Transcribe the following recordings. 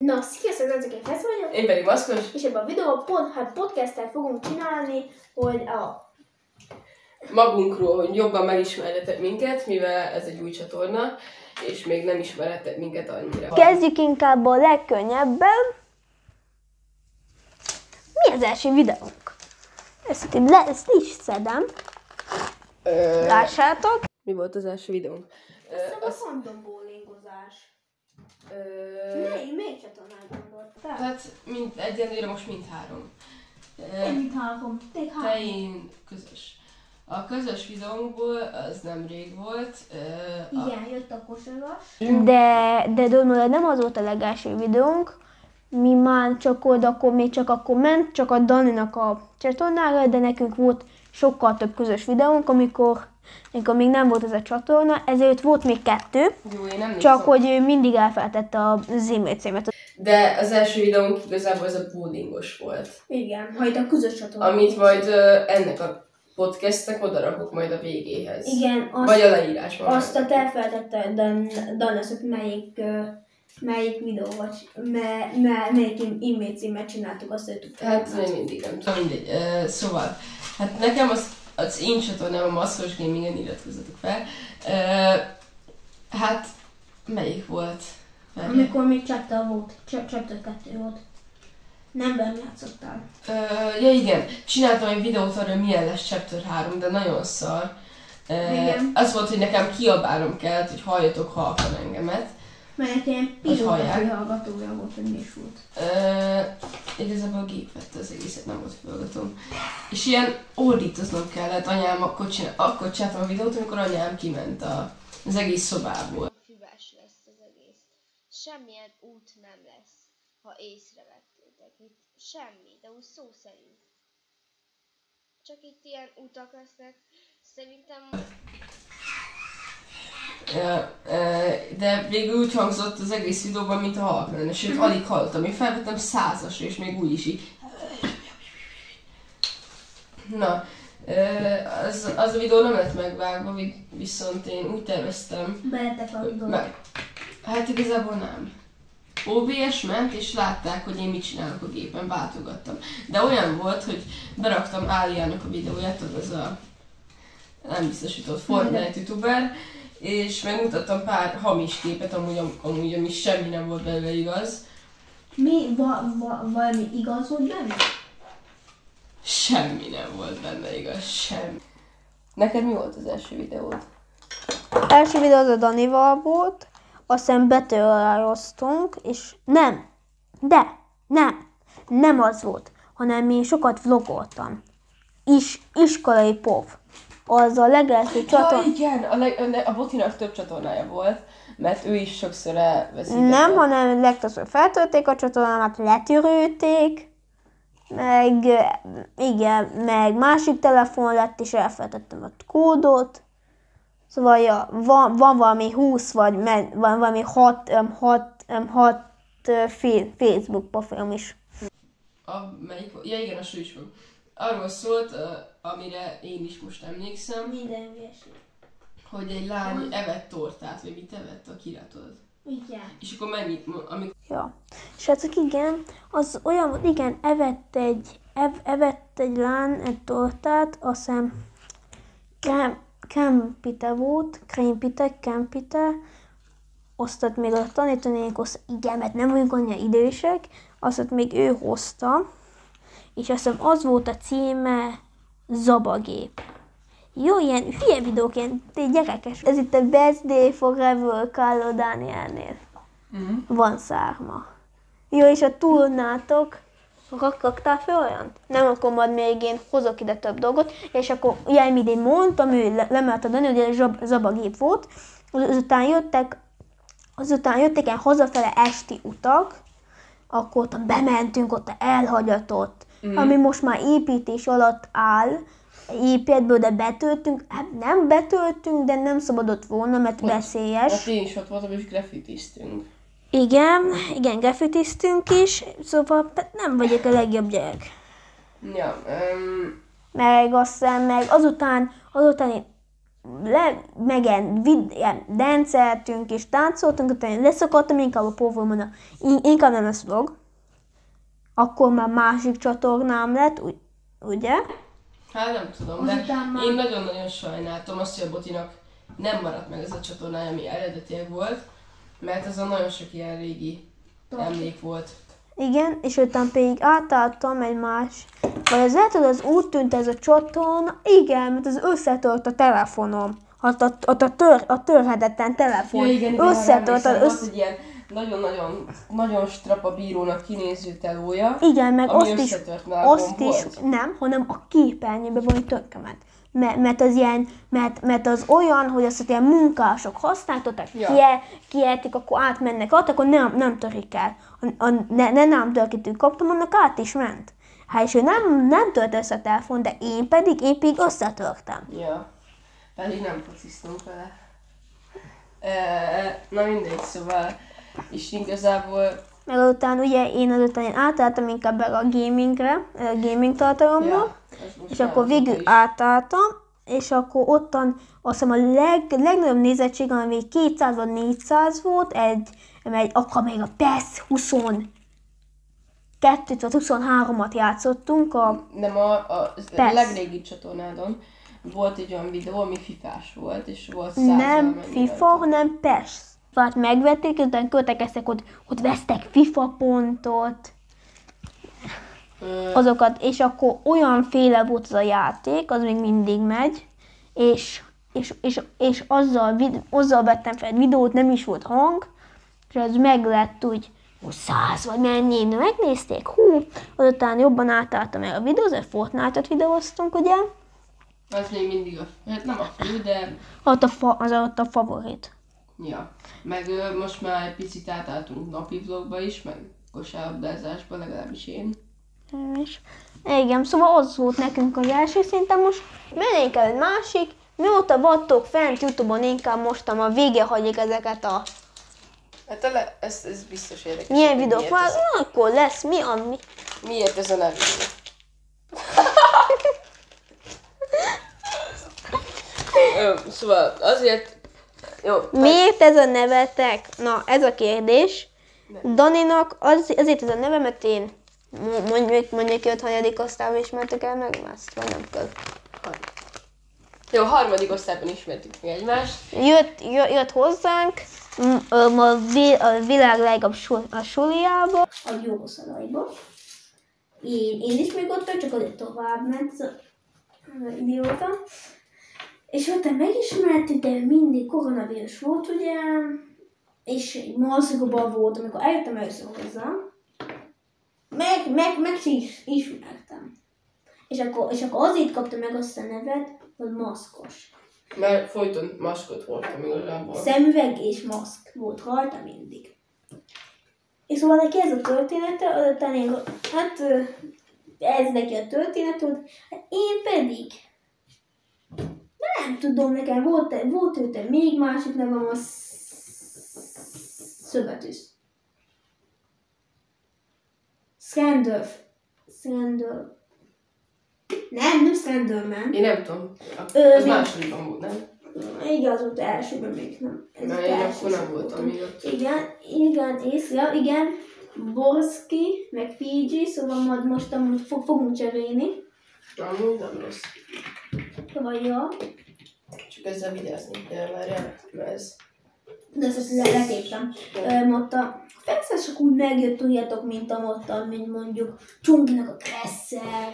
Na, sziasztok, ezek én Fesz vagyok. Én pedig Maszkos. És ebben a videóban podcastet fogunk csinálni, hogy magunkról, hogy jobban megismerjetek minket, mivel ez egy új csatorna, és még nem ismerhetek minket annyira. Kezdjük inkább a legkönnyebben. Mi az első videónk? Ezt is szedem. Lássátok. Mi volt az első videónk? A fandom bowlingozás. Melyik csatornán gondoltál? Hát egyenlőre most mindhárom. Mindhárom. Te, én, közös. A közös videónkból az nem rég volt. Igen, jött a kosaras. De Donald nem az volt a legelső videónk. Mi már csak akkor még csak ment, csak a Daninak a csatornára, de nekünk volt sokkal több közös videónk, amikor még nem volt ez a csatorna, ezért volt még 2, jó, én nem csak hogy ő mindig elfeltette az e-mail címet. De az első videónk igazából ez a bowlingos volt. Igen, majd a közös csatorna. Amit majd ennek a podcastnek odarakok majd a végéhez. Igen, vagy a leírásban. Azt elfeltette Dan az, hogy melyik videó vagy, melyik e-mail címet csináltuk, azt ő tudta. Hát még mindig nem tudom, mindegy. Szóval, hát nekem az én csatornám a Maszkos Gamingen, iratkozzatok fel. Hát, melyik volt? Amikor még Chapter volt, Chapter 2 volt. Nem velem játszottál. Ja igen, csináltam egy videót arra, hogy milyen lesz Chapter 3, de nagyon szar. Az volt, hogy nekem kiabálnom kellett, hogy halljatok halkan engemet. Mert ilyen pilóta fülhallgatója volt, hogy mi is volt. Igazából a gép vette az egészet, nem volt fülhallgatóm. És ilyen ordítoznom kellett, anyám akkor csináltam a videót, amikor anyám kiment az egész szobából. Füves lesz az egész. Semmilyen út nem lesz, ha észrevettétek. Itt semmi, de úgy szó szerint. Csak itt ilyen utak lesznek, szerintem... De végül úgy hangzott az egész videóban, mint a halk lenne, sőt alig hallottam. Én felvettem 100-asra, és még úgy is így... Na, az a videó nem lett megvágva, viszont én úgy terveztem... Belettek a videót. Hát igazából nem. OBS ment, és látták, hogy én mit csinálok a gépen, váltogattam. De olyan volt, hogy beraktam Áliának a videóját, az a nem biztosított Fortnite youtuber, és megmutattam pár hamis képet, amúgy ami semmi nem volt belőle igaz. Valami igaz volt benne? Semmi nem volt benne igaz, semmi. Neked mi volt az első videód? Az első videó az a Danival volt, aztán betörajoztunk, és nem az volt, hanem én sokat vlogoltam. Iskolai pov. Az a legelső csatorna. Ja, igen, a Botinak több csatornája volt, mert ő is sokszor elveszítette. Nem, hanem legtöbbször feltölték a csatornámat, letörölték, meg másik telefon lett, és elfelejtettem a kódot. Szóval ja, van valami 20 vagy van valami 6 Facebook profilom is. Melyik? Ja igen, a is van. Arról szólt, amire én is most emlékszem, Minden hülyeség. hogy egy lány evett tortát, vagy mit evett a kiratod. Igen. És akkor mennyit, amikor... Ja. Srácok, igen, az olyan volt, igen, evett egy lány egy tortát, azt hiszem Krempite volt, Krempite, azt még a tanítanék, igen, mert nem vagyunk annyira idősek, azt még ő hozta, és azt hiszem az volt a címe Zabagép. Jó, ilyen hülye videók, ilyen gyerekes. Ez itt a Best Day Forever Carlo Danielnél. Van szárma. Jó, és a túlnátok, raktál fel olyant? Nem, akkor majd még én hozok ide több dolgot, és akkor ugye, amit én mondtam, ő lemelt a Dani, hogy Zabagép volt, azután jöttek ilyen hazafele esti utak, akkor ott bementünk, ott elhagyatott, ami most már építés alatt áll, épületből, de betöltünk, hát nem betöltünk, de nem szabadott volna, mert veszélyes. Hát én is ott voltam, és graffitiztünk. Igen, graffitiztünk is, szóval nem vagyok a legjobb gyerek. Ja, Meg aztán, azután én ilyen danceltünk és táncoltunk, utána leszakadtam, inkább a Paul mondta, inkább nem lesz vlog. Akkor már másik csatornám lett, ugye? Hát nem tudom, de én nagyon-nagyon sajnáltam azt, hogy a Botinak nem maradt meg ez a csatornája, ami eredetileg volt, mert ez a nagyon sok ilyen régi emlék volt. Igen, és utána pedig átálltam egy más, vagy az lehet, hogy az úgy tűnt ez a csatorna, igen, mert az összetört a telefonom. A törhetetlen telefon. Ja, igen, összetört volt egy ilyen nagyon strapa bírónak kinéző telója, igen, meg ami azt is nem, hanem a képernyőben van egy tökömet. Mert az ilyen, mert az olyan, hogy azt ilyen munkások használtatták, kiejtik, akkor átmennek akkor nem törik el. Nem törkítőt kaptam, annak át is ment. Hát és ő nem tört össze a telefon, de én pedig összetörtem. Ja, pedig nem fociztunk vele. Na mindegy, szóval, és igazából... Meg azután ugye én átálltam inkább a gaming tartalomra, és akkor végül átálltam, és akkor ottan azt hiszem a legnagyobb nézettség, ami 200 vagy 400 volt, akkor még a PES 22 vagy 23-at játszottunk. Nem, a legrégi csatornádon volt egy olyan videó, ami fifás volt, és volt 100 nem FIFA, hanem PES. Tehát megvették, utána költekeztek, ott vesztek FIFA pontot, azokat, és akkor olyanféle volt az a játék, az még mindig megy, és azzal vettem fel egy videót, nem is volt hang, és az meg lett úgy 100 vagy mennyi, megnézték, azután jobban átálltam el a videót, egy Fortnite-ot videóztunk, ugye? Az még mindig hát nem a fő, de... Az ott a favorit. Ja, meg most már egy picit átálltunk napi vlogba is, meg kosárlabdázásba, legalábbis én. Igen, szóval az volt nekünk az első szinten, most menjünk el egy másik, mióta vagytok fent YouTube-on, inkább mostam a vége hagyjuk ezeket a... Hát ez biztos érdekes. Milyen videók van? Akkor lesz, Miért ez a nevű? Szóval azért... Jó, miért ez a nevetek? Na, ez a kérdés. Daninak azért ez a neve, mert én mondjuk 5. osztályban ismertük el meg ezt, vagy nem kell. Jó, 3. osztályban ismertük meg egymást. Jött hozzánk a világ legjobb suliába. A Jószalajba. Én is még ott vagy, csak azért tovább ment az idióta. És ott megismertük, de mindig koronavírus volt, ugye, és maszkban volt, amikor eljöttem először hozzá. Meg is ismertem. És akkor azért kaptam meg azt a nevet, hogy maszkos. Mert folyton maszkot voltam igazából. Szemüveg és maszk volt rajta mindig. És szóval neki ez a története, azután én, hát ez neki a történet volt, hát én pedig nem tudom, nekem volt őte még másik nevem, a Szövetűz. Scandal. Nem Slenderman. Én nem tudom. Az másodikban volt, nem? Igen, az volt elsőben még nem. Mert én akkor nem voltam még ott. Igen. Borski, meg Fiji, szóval majd most fogunk cserélni. Amúgy nem rossz. Vagy jó. Csak ezzel vigyázni kell, mert ez... De ezt letéptem. Ott a fexesek úgy megjött, tudjátok, mint mondjuk Csunginak a Kresszer.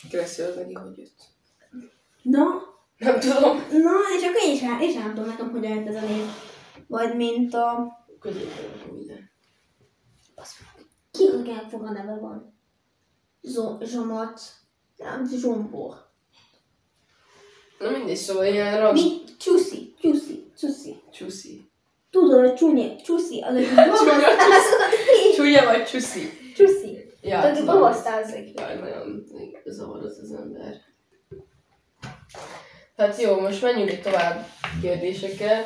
Kresszer az neki hogy jött? Na? Nem tudom. Na, és akkor én sem tudom nekem, hogy jött ez a név. Vagy mint a... Középen minden. Kinek fog a neve van? Zsomat. Nem, Zsombor. Na mindegy, szóval ilyen rossz. Mi? Csuszi. Tudod, hogy Csuszi, az egy Csúnya vagy Csuszi? Csuszi. Ja, tehát babasztázik. Jaj, nagyon zavaros az ember. Hát jó, most menjünk egy tovább kérdésekkel.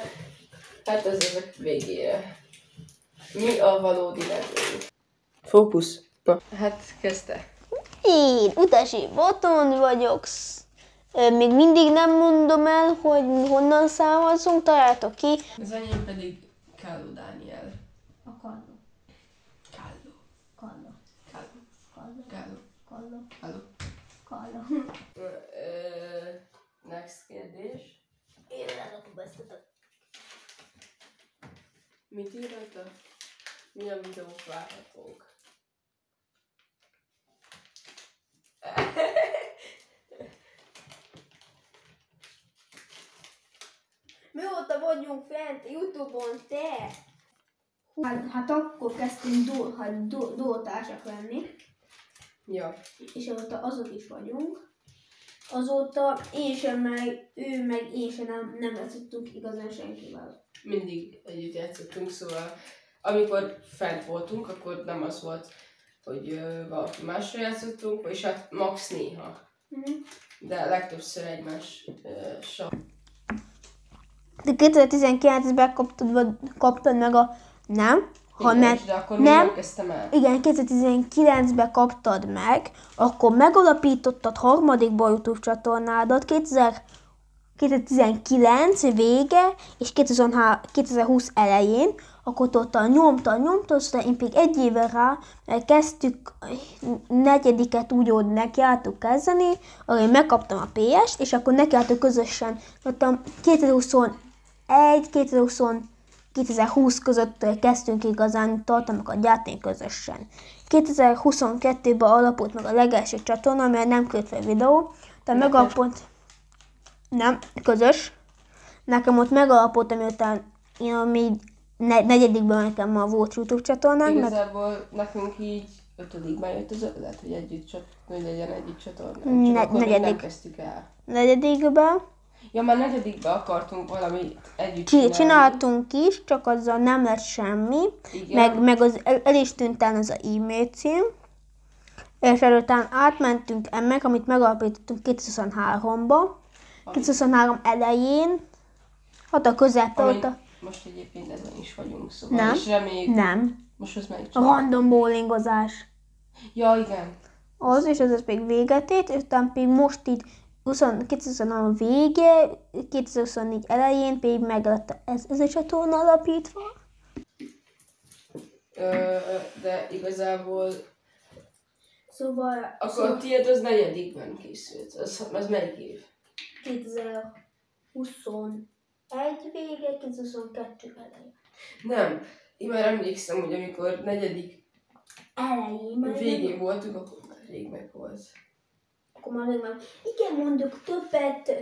Hát ez ezek végére. Mi a valódi nevünk? Fókusz. Na, hát kezdte. Én Utasi Botond vagyok, Még mindig nem mondom el, hogy honnan származunk, találtok ki. Az enyém pedig Káló Dániel. A Kalló. Káló. Kalló. Káló. Kalló. Káló. Kalló. Káló. Kalló. Next kérdés. Én lerakom ezt a... Mit ír rajta? Milyen videók várhatók? Mióta vagyunk fent YouTube-on, te? Hát akkor kezdtünk duótársak lenni, Ja. és azóta azok is vagyunk. Azóta én sem, meg ő, meg én sem nem játszottunk igazán senkivel. Mindig együtt játszottunk, szóval amikor fent voltunk, akkor nem az volt, hogy valaki másra játszottunk, vagyis hát max néha. De legtöbbször egymással. De 2019-ben kaptad meg a... Nem? De akkor még nem kezdtem el. Igen, 2019-ben kaptad meg, akkor megalapítottad harmadikba YouTube csatornádat 2019 vége és 2020 elején, akkor nyomtad, aztán én pedig egy éve rá kezdtük negyediket úgy nekiálltuk kezdeni, ahol én megkaptam a PS-t, és akkor nekiálltuk közösen, 2020 között kezdtünk igazán tartalmakat gyártani közösen. 2022-ben alapult meg a legelső csatorna, mert nem kötve videó, de megalapult... Nem, közös. Nekem ott megalapult, miután én még negyedikben nekem már volt YouTube csatornánk. Igazából nekünk így ötödikben jött az ötlet, hogy legyen egyik csatornánk. Csak akkor még nem kezdtük el. Negyedikben. Ja, már negyedikben akartunk valami együtt csináltunk is, csak azzal nem lett semmi. Meg el is tűnt el az a e-mail cím. És előtán átmentünk ennek, amit megalapítottunk 2023-ba. 2023 elején, hát a közepén ott a... Most egyébként ezen is vagyunk, szóval. Nem, és reméljük... nem. Most az melyik csak? A random bowlingozás. Ja, igen. Az, és az még véget ért, és utána pedig most így 2023 vége, 2024 elején pedig meg lett ez a csatorna alapítva. De igazából... Szóval... Akkor tiéd az negyedikben készült. Az melyik év? 2021 vége, 2022 elején. Nem. Én már emlékszem, hogy amikor negyedik elején végén voltunk, akkor már rég meg volt. Akkor már meg. Igen, mondjuk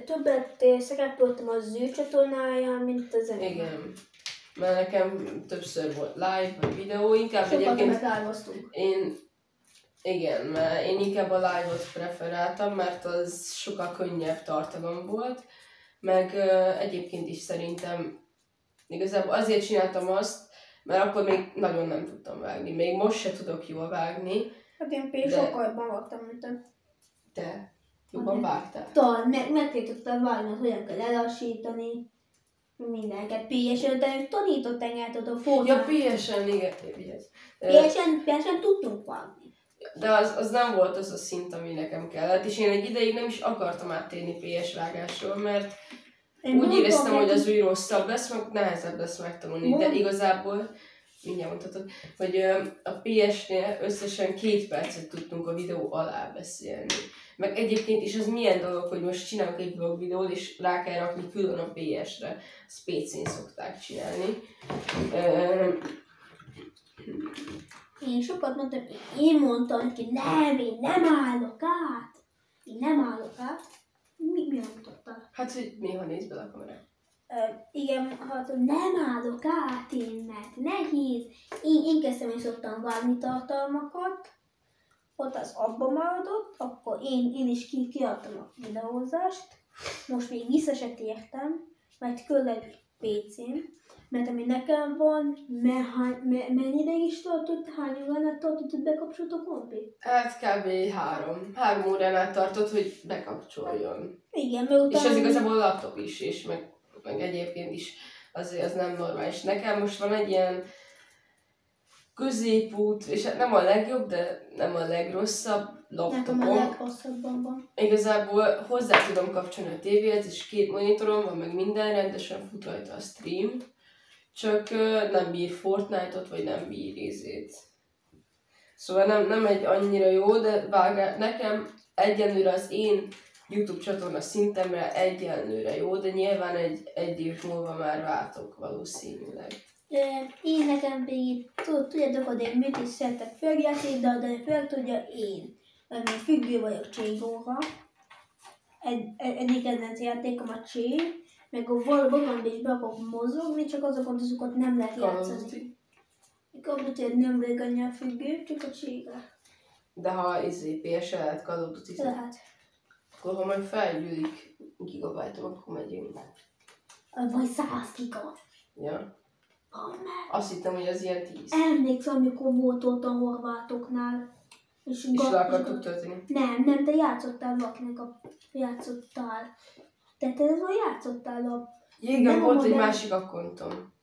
többet szerepeltem az ő csatornáján, mint az enyém. Igen. Mert nekem többször volt live vagy videó, inkább sokat egyébként... Igen, mert én inkább a live-ot preferáltam, mert az sokkal könnyebb tartalom volt, meg egyébként is szerintem igazából azért csináltam azt, mert akkor még nagyon nem tudtam vágni. Még most se tudok jól vágni. Hát én például sokkal jobban vágtam, mint te. Te jobban vágtál? Meg tudtam vágni, hogy hogyan kell lelassítani. Mindenket. PS-en, de ők tanított engem, a fónát. Ja, PS-en, igen. PS-en tudtunk vágni. De az nem volt az a szint, ami nekem kellett, és én egy ideig nem is akartam áttérni PS vágásról, mert úgy éreztem, hogy az új rosszabb lesz, meg nehezebb lesz megtanulni, de igazából, mindjárt mondhatod, hogy a PS-nél összesen 2 percet tudtunk a videó alá beszélni. Meg egyébként is az milyen dolog, hogy most csinálok egy vlog videót, és rá kell rakni külön a PS-re. Ezt PC-n szokták csinálni. Én sokat mondtam, én mondtam neki, én nem állok át. Én nem állok át. Mi mondtad? Hát, hogy néha nézd bele a kamerát. Igen, hát nem állok át én, mert nehéz. Én kezdtem, én szoktam vágni tartalmakat. Ott az abba maradott, akkor én is kiadtam a videózást. Most még vissza se tértem, mert külön PC-n. Mert ami nekem van, mennyire is tartott, hány óránál tartott, hogy bekapcsolt a kompi? Hát kb. 3 órán át tartott, hogy bekapcsoljon. Igen, mert utána... És ez igazából laptop is, és meg egyébként is azért az nem normális. Nekem most van egy ilyen középút, és hát nem a legjobb, de nem a legrosszabb Nekem a laptopom. legrosszabban van. Igazából hozzá tudom kapcsolni a tévéhez, és 2 monitorom van, meg minden, rendesen fut rajta a stream. Csak nem bír Fortnite-ot, vagy nem bír izét. Szóval nem egy annyira jó, de nekem egyenlőre az én YouTube csatorna szintemre egyenlőre jó, de nyilván egy év múlva már váltok valószínűleg. Én nekem pedig, tudjátok, hogy én mit is szeretek följátékdal, de tudja én. Mert én függő vagyok Cségóra. Egyik kedvenc játékom a Cség, meg a valóban is be akarok mozogni, csak azokat nem lehet játszani. Computer nem vagyok annyira függő, csak a Cségre. De ha PSL lehet Call of Duty, Lehet. akkor ha majd felgyűlik gigabájtom, akkor megyünk. Vagy 100 giga. Ja. Oh, Azt hittem, hogy az ilyen 10. emlékszem, amikor volt ott a horvátoknál. És le akartuk tölteni? Nem, te játszottál valakinek játszottál. Te játszottál Igen, nem volt a egy modern- másik akkontom.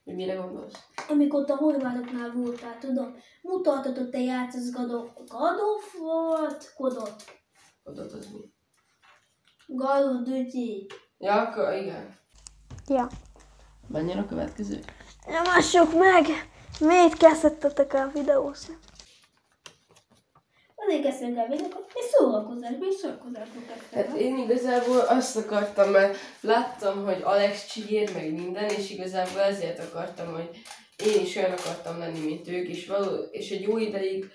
Hogy mire gondolsz? amikor ott a horvátoknál voltál, tudom. Mutatod, hogy te játszasz Gadof volt, Kodot. Kodot az mi? Call of Duty. Ja, akkor igen. Ja. Menjen a következő. Nyomassuk meg! Miért kezdtetek el videózni? Azért kezdtünk el videókat, és szórakozásból Hát én igazából azt akartam, mert láttam, hogy Alex csigér meg minden, és igazából ezért akartam, hogy én is olyan akartam lenni, mint ők, és egy jó ideig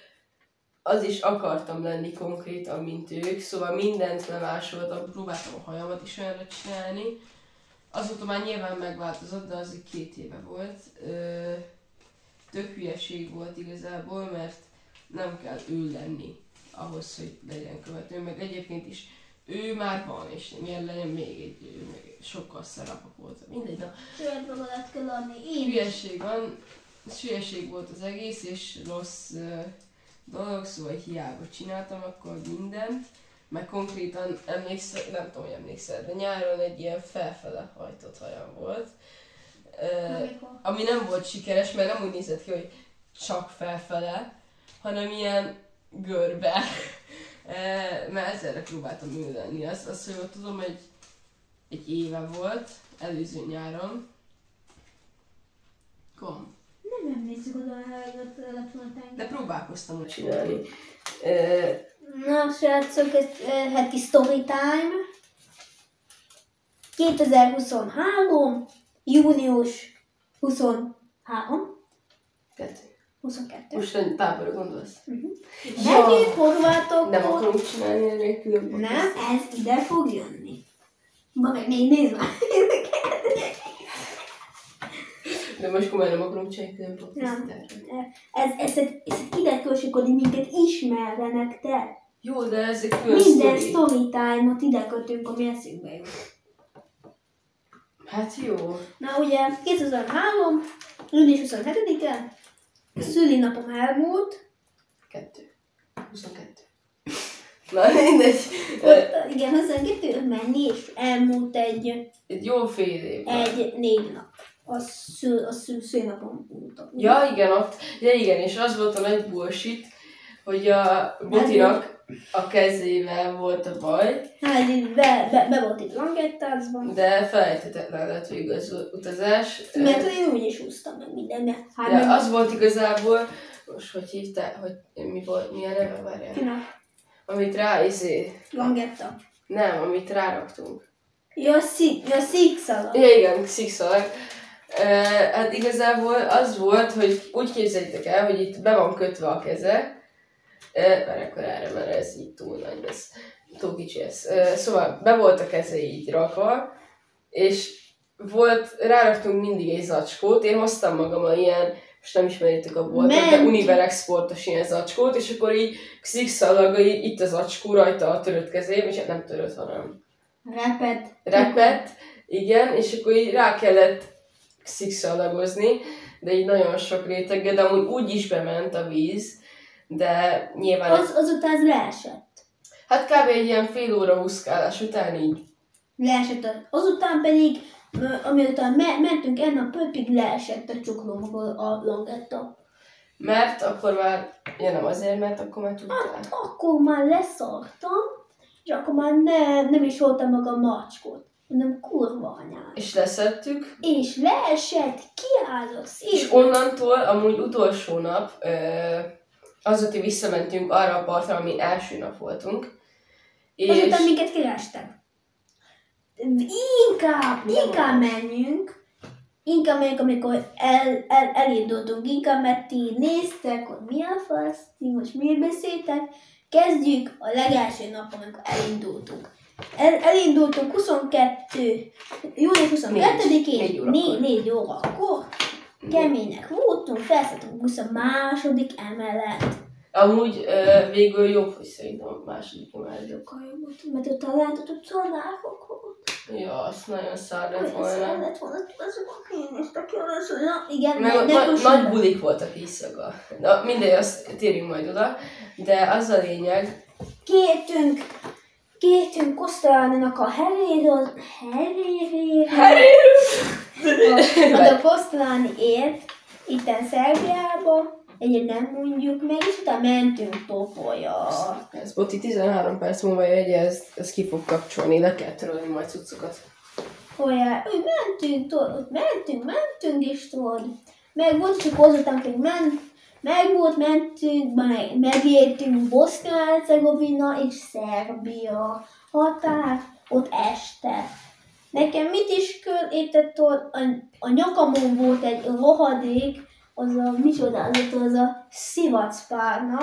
az is akartam lenni konkrétan, mint ők, szóval mindent lemásoltam, próbáltam a hajamat is olyanra csinálni. Azóta már nyilván megváltozott, de az egy 2 éve volt. Tök hülyeség volt igazából, mert nem kell ő lenni ahhoz, hogy legyen követő, meg egyébként is ő már van, és miért legyen még egy ő, meg sokkal szarabbak volt. Mindegy, na. Saját magadat kell adni. Hülyeség volt az egész, és rossz dolog, szóval hiába csináltam akkor mindent, meg konkrétan nem tudom, hogy emlékszel, de nyáron egy ilyen felfele hajtott hajam volt. Ami nem volt sikeres, mert nem úgy nézett ki, hogy csak felfele, hanem ilyen görbe. Mert ezerre próbáltam ülni. Azt, hogy jól tudom, egy éve volt, előző nyáron. Kom. Nem emlékszik oda a telefonatánk. De próbálkoztam úgy csinálni. Na, srácok, ez heti story time. 2023. június 23. 22. Most a táborra gondolsz? Megyünk horvátokból. Nem akarunk csinálni enélkül. Nem, ez ide fog jönni. Ma meg nézd már. De most komolyan nem akarunk csinálni külön podcastot. Ez ide kössük, minket ismerjenek te. Jó, de ezek külön Minden sztori. story time-ot ide kötünk, ami eszünkbe jut. Hát jó. Na ugye 2003. június 27-e, szülinapom elmúlt. 22. Na mindegy. Ott, igen, 22 menni, és elmúlt egy Jó fél év. 4 nap. A szülinapom óta. Ja igen, igen, és az volt a nagy bullshit, hogy a Botinak a kezével volt a baj. Hát így be volt itt Langettázban. De felejthetetlen lett végül az utazás. Mert én úgy is húztam meg mindenbe. Ja, az volt igazából, most hogy hívták, hogy mi volt, mi a neve, várjál? Amit Langetta. Nem, amit ráraktunk. Ja, szikszalag. Ja igen, szikszalag. Hát igazából az volt, hogy úgy képzeljétek el, hogy itt be van kötve a keze. Mert akkor erre, mert ez így túl nagy lesz. Túl kicsi ez. Szóval be volt a keze így rakva, és ráraktunk mindig egy zacskót. Én hoztam magammal ilyen, most nem ismeritek a boltot, de Univer Exportos ilyen zacskót, és akkor így szikszalaga itt az zacskó rajta a törött kezém, és hát nem törött, hanem repett, igen, és akkor így rá kellett szikszalagozni, de így nagyon sok réteggel, de amúgy úgy is bement a víz, de nyilván... Azután ez leesett. Hát kb. Egy ilyen fél óra úszkálás után így. Leesett. Azután pedig, amiután mentünk ennek pöpig, leesett a csuklómból a Langetta. Mert akkor már, ja nem azért, mert akkor már tudtál. Hát akkor már leszartam, és akkor már nem is voltam meg a macskot, hanem kurva anyám. És leszettük. És leesett, kiállok szépen. És onnantól amúgy utolsó nap, azóta visszamentünk arra a partra, ami első nap voltunk. És azután minket kerestek. Inkább menjünk, amikor elindultunk, inkább, mert ti néztek, hogy mi a fasz, ti most miért beszéltek. Kezdjük a legelső napon, amikor elindultunk. Elindultunk július 22-én, 4 órakor. Kemények voltunk, felszálltunk a busz a második emelet. amúgy végül jobb, hogy szerintem a második emelet. Sokkal jobb volt, mert ott látod, hogy csodákok volt. Ja, azt nagyon szár lett Olyan volna. szar lett volna, azok kinéztek jól, igen, Nagy bulik voltak éjszaka. Na mindegy, azt térjünk majd oda. De az a lényeg, Kértünk Kosztoláninak a heréről, a Kosztolániért, itten Szerbiába, egyet nem mondjuk meg, és utána mentünk Topolya. ez Boti 13 perc múlva jegye, ez ki fog kapcsolni, le kell törölni majd cuccokat. Olyan, mentünk, és tudod, meg volt, csak azután pedig mentünk, megértünk Bosznia-Hercegovina és Szerbia határ, ott este. Nekem mit is értett, a nyakamon volt egy rohadék, az a szivacpárna.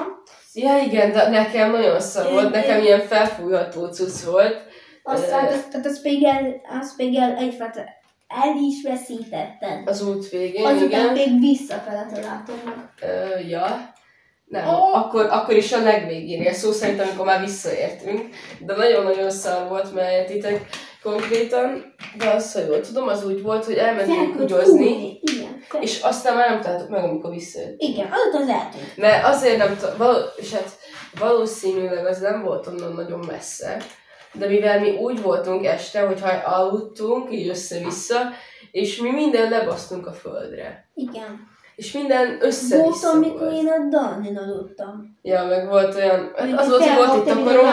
Ja igen, de nekem nagyon szar volt, nekem ilyen felfújható cucc volt. Aztán azt pedig egyfajta el is veszítetted. Az út végén, Azután igen. még visszafele találtam meg. Ja. Nem, akkor is a legvégén, szó szerint, amikor már visszaértünk. De nagyon-nagyon szar volt, mert titek konkrétan, de azt, ha jól tudom, az úgy volt, hogy elmentünk húgyozni, és aztán már nem találtuk meg, amikor visszajöttünk. Igen, azután lehetünk. Mert azért nem és hát valószínűleg az nem volt onnan nagyon messze, de mivel mi úgy voltunk este, hogyha aludtunk, így össze-vissza, és mi minden lebasztunk a földre. Igen. És minden össze-vissza volt. Amikor én a Danin aludtam. Ja, meg volt olyan, az volt, hogy volt itt a korom.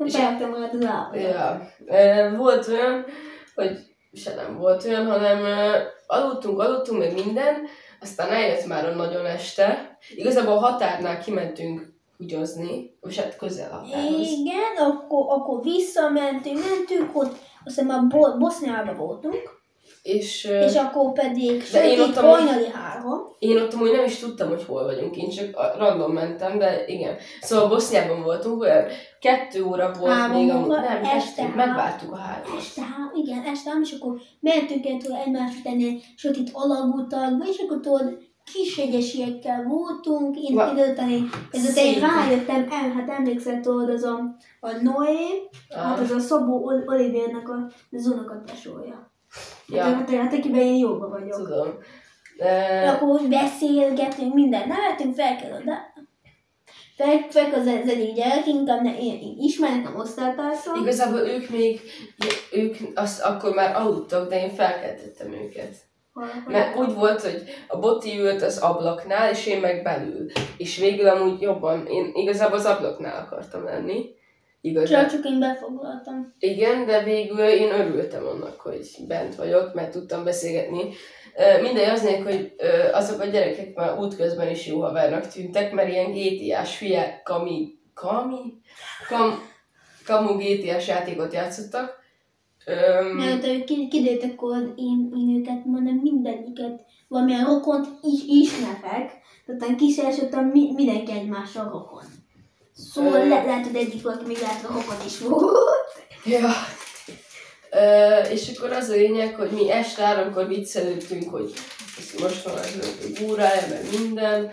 Felraktam magad a lábát. Ja, volt olyan, hogy se nem volt olyan, hanem aludtunk, meg minden, aztán eljött már a nagyon este. Igazából a határnál kimentünk húgyozni, és hát közel határhoz. Igen, akkor visszamentünk, ott aztán már Boszniában voltunk. És akkor pedig sötét hajnali 3. Én ott amúgy nem is tudtam, hogy hol vagyunk, én csak random mentem, de igen. Szóval Boszniában voltunk, olyan 2 óra volt 3 még óra, nem, este megvártuk a 3-at. Igen, este 3, és akkor mentünk egymás után egy sötét alagutakba, és akkor tudod, kis egyesiekkel voltunk, én ezután rájöttem, hát emlékszel, tudod, az a Noé, hát az a Szabó Olivérnek az unokatesója. Ja. Tehát akiben én jóba vagyok. Tudom. Akkor beszélgetünk, minden nevetünk, fel az egyik gyerek, inkább én ismernek a osztálytársam. Igazából ők azt akkor már aludtak, de én felkeltettem őket. Mert úgy volt, hogy a Boti ült az ablaknál, és én meg belül. És végül amúgy jobban, én igazából az ablaknál akartam lenni. Csak én befoglaltam. Igen, de végül én örültem annak, hogy bent vagyok, mert tudtam beszélgetni. Mindegy az hogy azok a gyerekek már útközben is jó havernak tűntek, mert ilyen GTA-s hülye kamu GTA-s játékot játszottak. Mert kidőtt, akkor én őket mondom, mindegyiket valamilyen rokont is ismerek, tehát kiselsőttem mindenki egymással rokon. Szóval lehet, hogy egyik valaki még lehet, a rokon is volt. Ja. És akkor az a lényeg, hogy mi este 3-kor viccelődtünk, hogy most van az búrája, meg minden,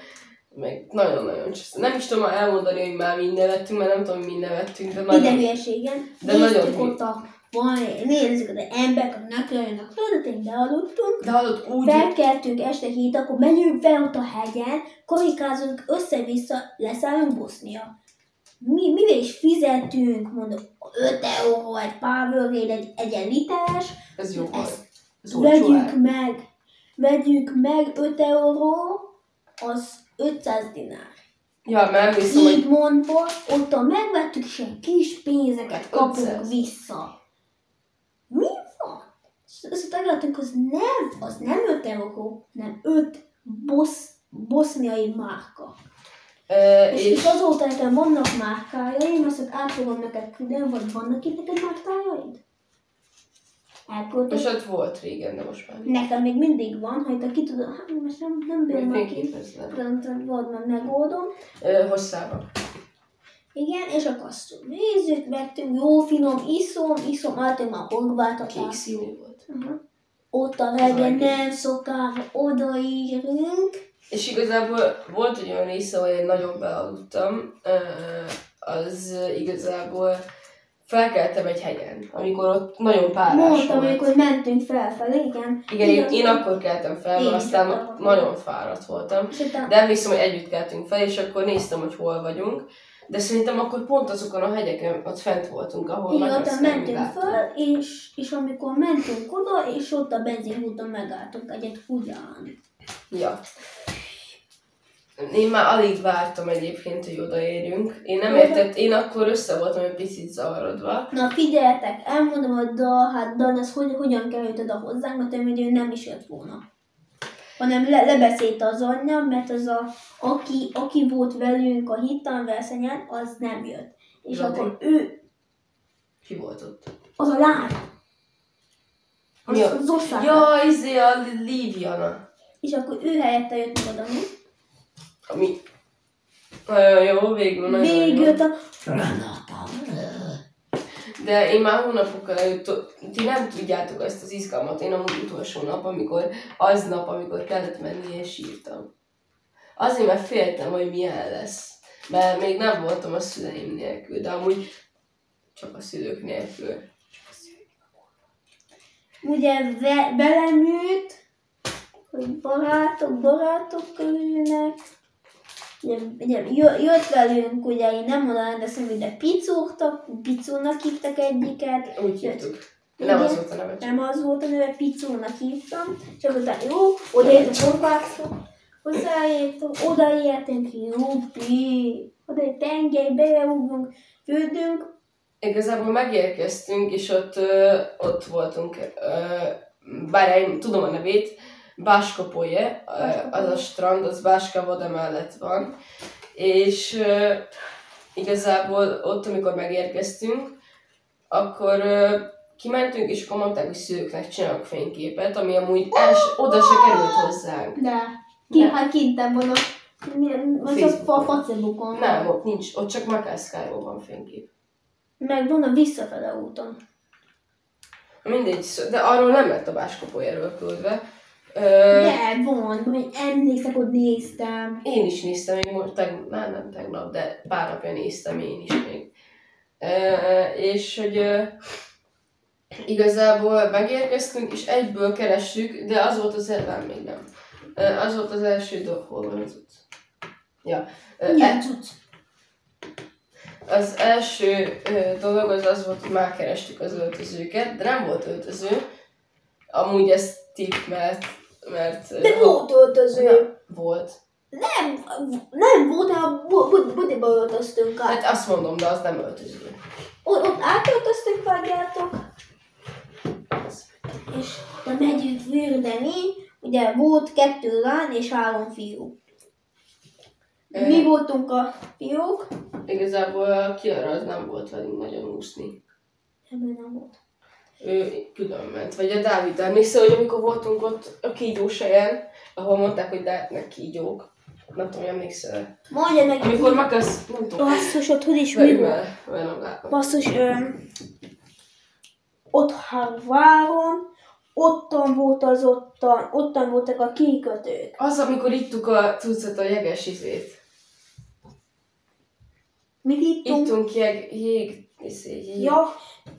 meg nagyon-nagyon csasz. Nem is tudom elmondani, hogy már mind nevettünk, mert nem tudom, hogy mind nevettünk, de nagyon... Minden hülyeségen. Néztük ott nézzük az emberek, akik jönnek földön, bealudtunk. úgy... Felkeltünk este 7, akkor megyünk fel ott a hegyen, karikázunk, össze-vissza, leszállunk Bosznia. Mivel is fizetünk, mondom, 5 euró egy Powerade, egy literes. Ez jó volt. Vegyük meg 5 euró, az 500 dinár. Ja, mert emlékszem, Így hogy mondva, ott megvettük, és ilyen kis pénzeket kapunk 500. vissza. Mi van? Az a tagjáratunk az nem 5 euró, nem 5 boszniai márka. És azóta nekem vannak márkájaim, azt át fogom neked küldeni, vagy vannak itt neked márkájaid? Elküldtem. és ott volt régen, de most már Nekem még mindig van, ha itt ki tudod, hát most nem bírom ki. fényképezlek. Volt, már megoldom. Hosszában. Igen, és akkor azt nézzük, vettünk, jó finom, iszom, általában már horvátot. Kék színű volt. Ott a reggel nem sokára odaérünk. És igazából volt egy olyan része, ahol én nagyon bealudtam, az igazából felkeltem egy hegyen, amikor ott nagyon párás Mondtam, volt. amikor mentünk felfelé, igen. Igen, én akkor keltem fel, mert aztán is nagyon fáradt voltam. De emlékszem, hogy együtt keltünk fel, és akkor néztem, hogy hol vagyunk. De szerintem akkor pont azokon a hegyeken ott fent voltunk, ahol Igen, ott megkezdtem, mentünk föl, és amikor mentünk oda, és ott a benzinkúton megálltunk egyet ugyan. Ja. Én már alig vártam egyébként, hogy odaérjünk. Én akkor össze voltam egy picit zavarodva. Na figyeljetek, elmondom, hogy Dan, ez hogyan került oda hozzánk, mert ő nem is jött volna. Hanem lebeszélte az anyja, mert az aki volt velünk a hittanversenyen, az nem jött. És Zsadi. akkor ő, Ki volt ott? az a lány. Ja. Az Oszaka. Ja, a Líviana. És akkor ő helyette jött oda, mi? Ami... Nagyon jó, végül nagyon Végül jó. a... De én már hónapokkal előtt, ti nem tudjátok ezt az izgalmat, én amúgy utolsó nap, amikor kellett menni, és sírtam. Azért, mert féltem, hogy milyen lesz. Mert még nem voltam a szüleim nélkül, de amúgy csak a szülők nélkül. Ugye belenőtt, hogy barátok körülnek. Ugye jött velünk, ugye én nem mondanám, de szerintem ide picónak hívtak egyiket. Úgy hívtuk. Nem az volt a neve. Nem az volt a neve, picónak hívtam. És akkor utána jó, odaértünk horvátok, odaértünk, juppi, oda egy tengely, beleugrunk, fődünk. Igazából megérkeztünk, és ott voltunk, bár én tudom a nevét, Báskapolye, az a strand, az Báska Voda mellett van, és igazából ott, amikor megérkeztünk, akkor kimentünk, és akkor mondták, hogy szülőknek csinálok fényképet, ami amúgy oda se került hozzánk. De, hát kintem van a Facebookon. Nem, ott nincs, ott csak Makászkáról van fénykép. Meg van a visszafele úton. Mindegy, de arról nem lett a Báskapolyeről küldve. De van, emlékszek, hogy néztem. Én is néztem, még most nem tegnap, de pár napja néztem én is még. És hogy igazából megérkeztünk, és egyből keressük, de az volt még nem. Az volt az első dolog, hol van az utc? Ja. Az első dolog az volt, hogy már kerestük az öltözőket, de nem volt öltöző. Amúgy ez tipp, mert De volt öltöző. volt. Nem volt, de a budiba öltöztünk át. Hát azt mondom, de az nem öltöző. Ott átöltöztünk, vágjátok. És de megyünk fürdeni, ugye volt 2 lány és 3 fiú. Mi voltunk a fiúk. Igazából a Kiara az nem volt velünk nagyon úszni. Ebből nem volt. Ő külön ment. Vagy a Dávid, emlékszel, hogy amikor voltunk ott a kígyós helyen, ahol mondták, hogy lehetnek kígyók. Nem tudom, emlékszel. Mondja meg, Amikor Makasz, nem tudom. basszus, ott hogy is mi volt? Nem látom. Basszus, ott váron, ottan voltak a kikötők. Az, amikor ittuk a tucat a jeges izét. Mit ittunk? Ittunk jég. Ja,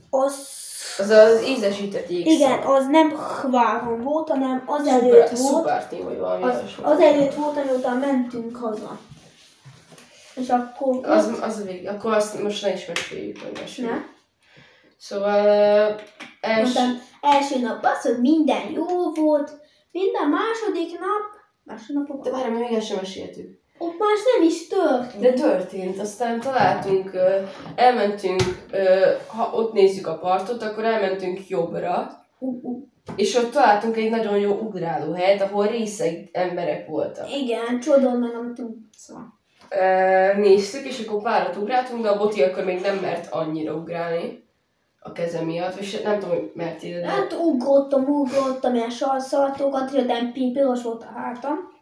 Az ízesített jégszal. igen, az nem váron volt, hanem az előtt volt. Szupertén, vagy valami Az előtt volt, amiután mentünk haza. És akkor... Az a vég. Akkor azt most ne is meséljük, hogy meséljük. Ne? Szóval... Aztán első nap az, hogy minden jó volt, minden második nap Másnapokon. De várj, még ezt sem meséltük. Ott más nem is történt. De történt, aztán találtunk, elmentünk, ha ott nézzük a partot, akkor elmentünk jobbra, és ott találtunk egy nagyon jó ugráló helyet, ahol részeg emberek voltak. Igen, csodol meg, amit szóval. Néztük, és akkor párat ugráltunk, de a Boti akkor még nem mert annyira ugrálni a keze miatt, és nem tudom, hogy mert ide, de... Hát ugrottam, ilyen salszalatokat, de piros volt a hátam.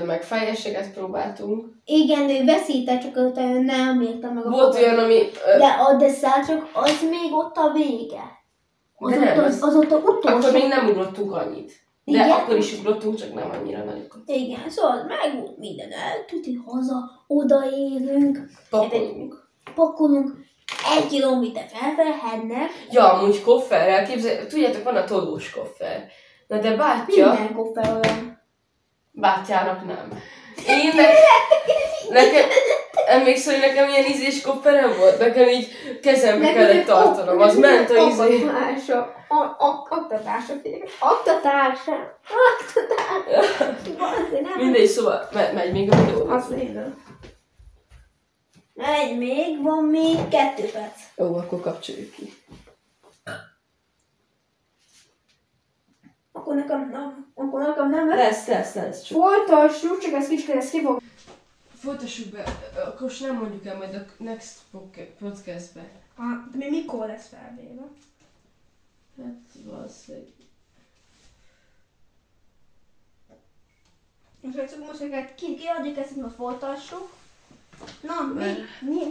Meg fejeseket próbáltunk. Igen, ő veszített, csak utána nem értem meg a Volt olyan, ami... De szállcsok, az még ott a vége. Az, De ott, nem, az ott a utolsó. Akkor még nem ugrottunk annyit. De Igen? akkor is ugrottunk, csak nem annyira nagyokat. Igen, szóval meg volt minden tuti haza, odaérünk, pakolunk, 1 kilométer felfelhednek. Ja, amúgy kofferrel, tudjátok, van a tolós koffer. Na de bátyja... Minden koffer olyan. Bátyának nem. Én nekem... Emlékszel, hogy nekem ilyen ízés kofferem volt? Nekem így kezembe kellett tartanom. Az ment a ízé. Oktatársa. Mindegy, szóval megy még a videó. Azt nézem. Megy még, van még 2 perc. Jó, akkor kapcsoljuk ki. Akkor nekem nem lesz. Lesz. Folytassuk, csak ezt kicsit ezt ki fog. Folytassuk be, akkor most nem mondjuk el majd a next podcastbe. De mikor lesz felvéve? Hát valószínűleg. Most kiadjuk ezt, most folytassuk. Na,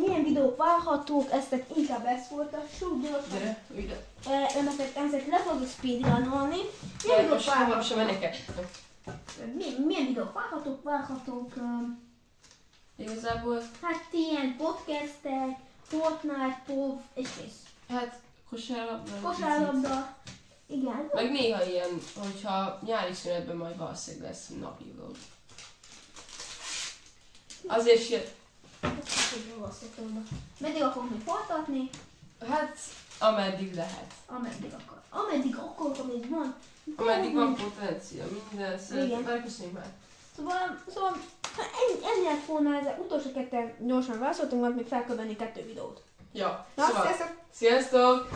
milyen videók várhatók, ezt inkább ezt folytassuk, gyorsan. Gyere, ide. Ezeket le fogjuk speedrunolni. Milyen videók várhatók? Milyen videók várhatók? Igazából... Hát ilyen podcastek, Fortnite, POV, és kész. Hát kosárlabda. Kosárlabda. Igen. Meg néha ilyen, hogyha nyári szünetben majd valószínűleg lesz napi vlog. Azért jött. Meddig akarok még folytatni? Hát, ameddig lehet. Ameddig akar, ameddig van. Ameddig van potencia, minden Igen. elköszönjük már. Szóval ennyi lett volna, ez utolsó ketten gyorsan válaszoltunk, mert még fel kell venni 2 videót. Ja, Na, szóval, sziasztok! sziasztok!